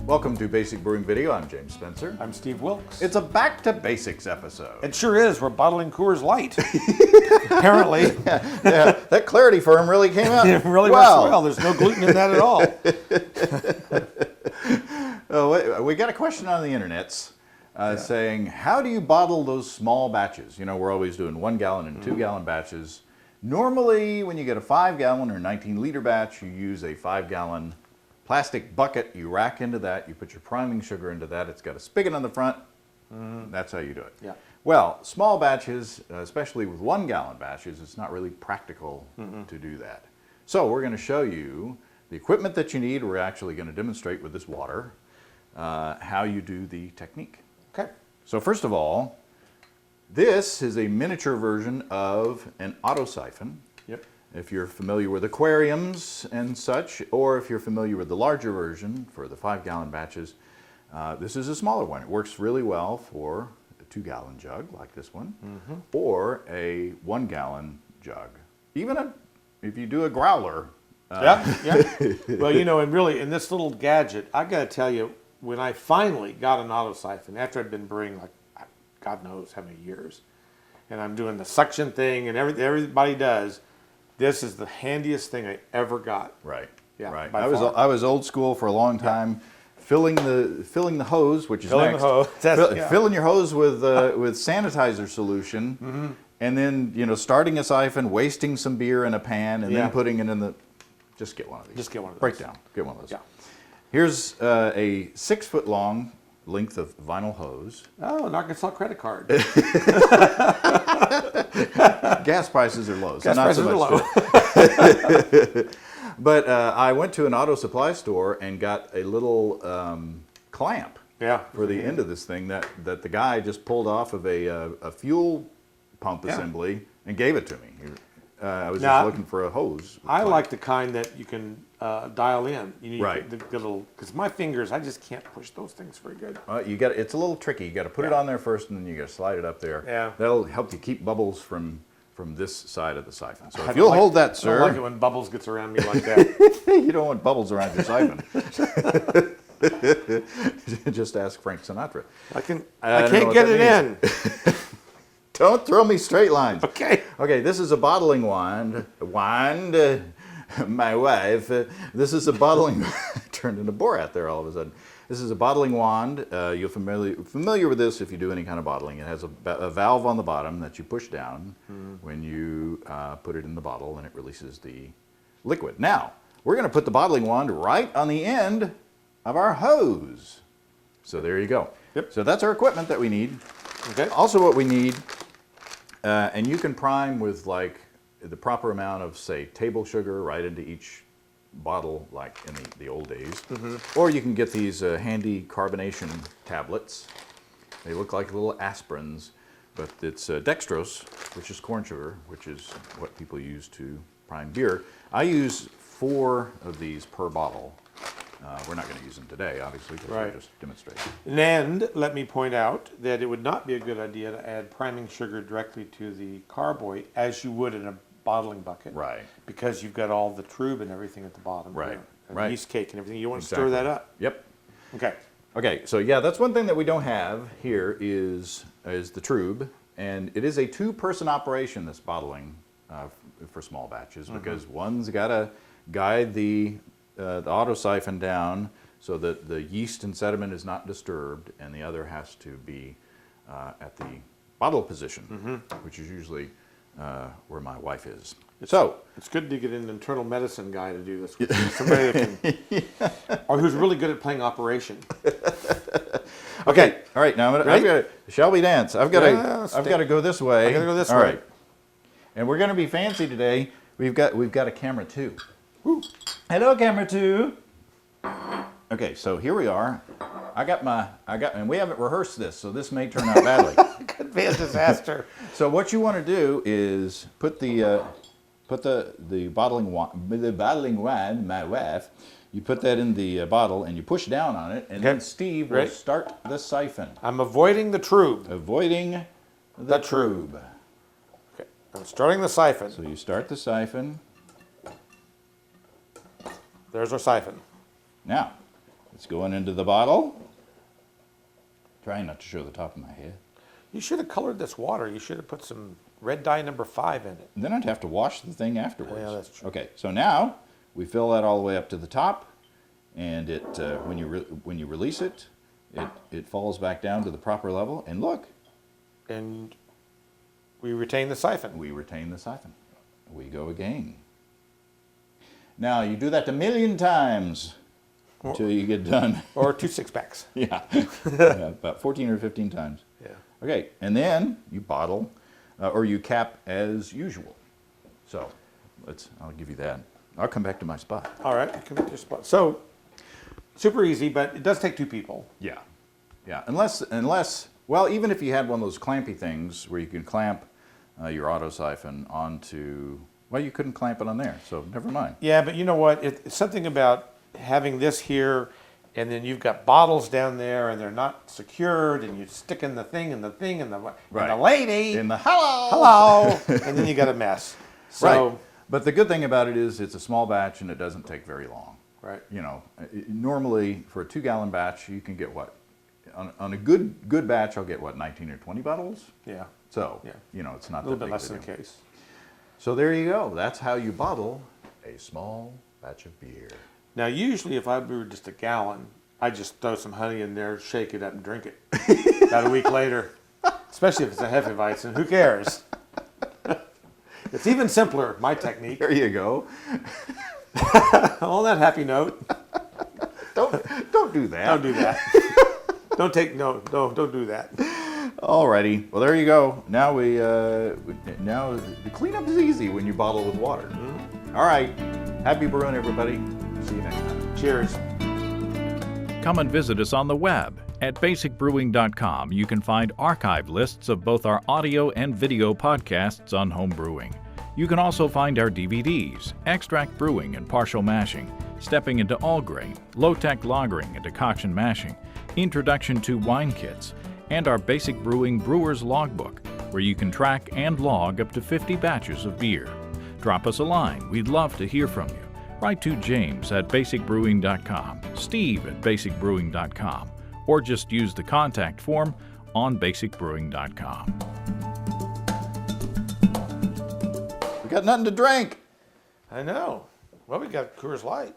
Welcome to Basic Brewing Video. I'm James Spencer. I'm Steve Wilkes. It's a back to basics episode. It sure is. We're bottling Coors Light. Apparently. Yeah, that Clarity firm really came out. It really works well. There's no gluten in that at all. We got a question on the internets saying, how do you bottle those small batches? You know, we're always doing 1 gallon and 2 gallon batches. Normally, when you get a 5 gallon or 19 liter batch, you use a 5 gallon plastic bucket. You rack into that. You put your priming sugar into that. It's got a spigot on the front. That's how you do it. Yeah. Well, small batches, especially with 1 gallon batches, it's not really practical to do that. So we're going to show you the equipment that you need. We're actually going to demonstrate with this water how you do the technique. Okay. So first of all, this is a miniature version of an auto siphon. Yep. If you're familiar with aquariums and such, or if you're familiar with the larger version for the 5 gallon batches, this is a smaller one. It works really well for a 2 gallon jug like this one, or a 1 gallon jug. Even if you do a growler. Yeah. Well, you know, and really, in this little gadget, I got to tell you, when I finally got an auto siphon, after I'd been brewing like God knows how many years, and I'm doing the suction thing and everybody does, this is the handiest thing I ever got. Right. Yeah. Right. By I was old school for a long time, filling the hose, which is next. Filling your hose with sanitizer solution, and then starting a siphon, wasting some beer in a pan, and then putting it in the. Just get one of these. Just get one of those. Breakdown. Get one of those. Yeah. Here's a 6 foot long length of vinyl hose. Oh, an Arkansas credit card. Gas prices are low. Gas prices are low. But I went to an auto supply store and got a little clamp for the end of this thing that the guy just pulled off of a fuel pump assembly and gave it to me. I was just looking for a hose. I like the kind that you can dial in. You need Right. the little, because my fingers, I just can't push those things very good. It's a little tricky. You got to put it on there first, and then you got to slide it up there. Yeah. That'll help you keep bubbles from this side of the siphon. So if you'll hold that, sir. I don't like it when Bubbles gets around me like that. You don't want bubbles around your siphon. Just ask Frank Sinatra. I can't get it in. Don't throw me straight lines. Okay. Okay, this is a bottling wand. My wife. This is a bottling. Turned into Borat there all of a sudden. This is a bottling wand. You're familiar with this if you do any kind of bottling. It has a valve on the bottom that you push down when you put it in the bottle, and it releases the liquid. Now, we're going to put the bottling wand right on the end of our hose. So there you go. Yep. So that's our equipment that we need. Okay. Also what we need, and you can prime with like the proper amount of, say, table sugar right into each bottle, like in the old days. Or you can get these handy carbonation tablets. They look like little aspirins, but it's dextrose, which is corn sugar, which is what people use to prime beer. I use 4 of these per bottle. We're not going to use them today, obviously, because we're just demonstrating. And let me point out that it would not be a good idea to add priming sugar directly to the carboy as you would in a bottling bucket. Right. Because you've got all the trube and everything at the bottom. Right. And Right. yeast cake and everything. You want to stir that up. Yep. Okay. Okay, so yeah, that's one thing that we don't have here is the trube, and it is a 2-person operation, this bottling for small batches, because one's got to guide the auto siphon down so that the yeast and sediment is not disturbed, and the other has to be at the bottle position, which is usually where my wife is. It's good to get an internal medicine guy to do this with you. Somebody that can, or who's really good at playing operation. Okay, all right. Now I've got. Shall we dance? I've got to go this way. I got to go this way. All right. And we're going to be fancy today. We've got a camera 2. Woo. Hello, camera 2. Okay, so here we are. And we haven't rehearsed this, so this may turn out badly. Could be a disaster. So what you want to do is put the bottling wand, my wife. You put that in the bottle and you push down on it, and then Steve will start the siphon. I'm avoiding the trube. Avoiding the trube. Okay, I'm starting the siphon. So you start the siphon. There's our siphon. Now, It's going into the bottle. Trying not to show the top of my head. You should have colored this water. You should have put some red dye number 5 in it. And then I'd have to wash the thing afterwards. Yeah, that's true. Okay, so now we fill that all the way up to the top, and it when you release it, it falls back down to the proper level. And look, And we retain the siphon. we retain the siphon. We go again. Now you do that a million times until you get done. Or 2 6-packs. Yeah. Yeah, about 14 or 15 times. Yeah. Okay, and then you bottle, or you cap as usual. So, I'll give you that. I'll come back to my spot. All right, come to your spot. So, super easy, but it does take 2 people. Yeah, yeah. Unless, well, even if you had one of those clampy things where you can clamp your auto siphon onto, well, you couldn't clamp it on there, so never mind. Yeah, but you know what? It's something about having this here, and then you've got bottles down there, and they're not secured, and you stick in the thing, and the thing, and the lady, In the hello, and then you got a mess. So, right. But the good thing about it is it's a small batch and it doesn't take very long. right. You know, normally for a 2-gallon batch, you can get what? On a good batch, I'll get what, 19 or 20 bottles? Yeah, So, Yeah. you know, it's not a little that bit big less of a than the deal. case. So there you go. That's how you bottle a small batch of beer. Now, usually if I brewed just a gallon, I just throw some honey in there, shake it up, and drink it. About a week later, especially if it's a Hefeweizen, who cares? It's even simpler, my technique. There you go. On that happy note, Don't do that. don't do that. Don't do that. Alrighty. Well, there you go. Now now the cleanup is easy when you bottle with water. All right. Happy brewing, everybody. See you next time. Cheers. Come and visit us on the web. At basicbrewing.com, you can find archive lists of both our audio and video podcasts on home brewing. You can also find our DVDs, Extract Brewing and Partial Mashing, Stepping into All Grain, Low-Tech Lagering and Decoction Mashing, Introduction to Wine Kits, and our Basic Brewing Brewer's Logbook, where you can track and log up to 50 batches of beer. Drop us a line. We'd love to hear from you. Write to James at basicbrewing.com, Steve at basicbrewing.com, or just use the contact form on basicbrewing.com. We got nothing to drink. I know. Well, we got Coors Light.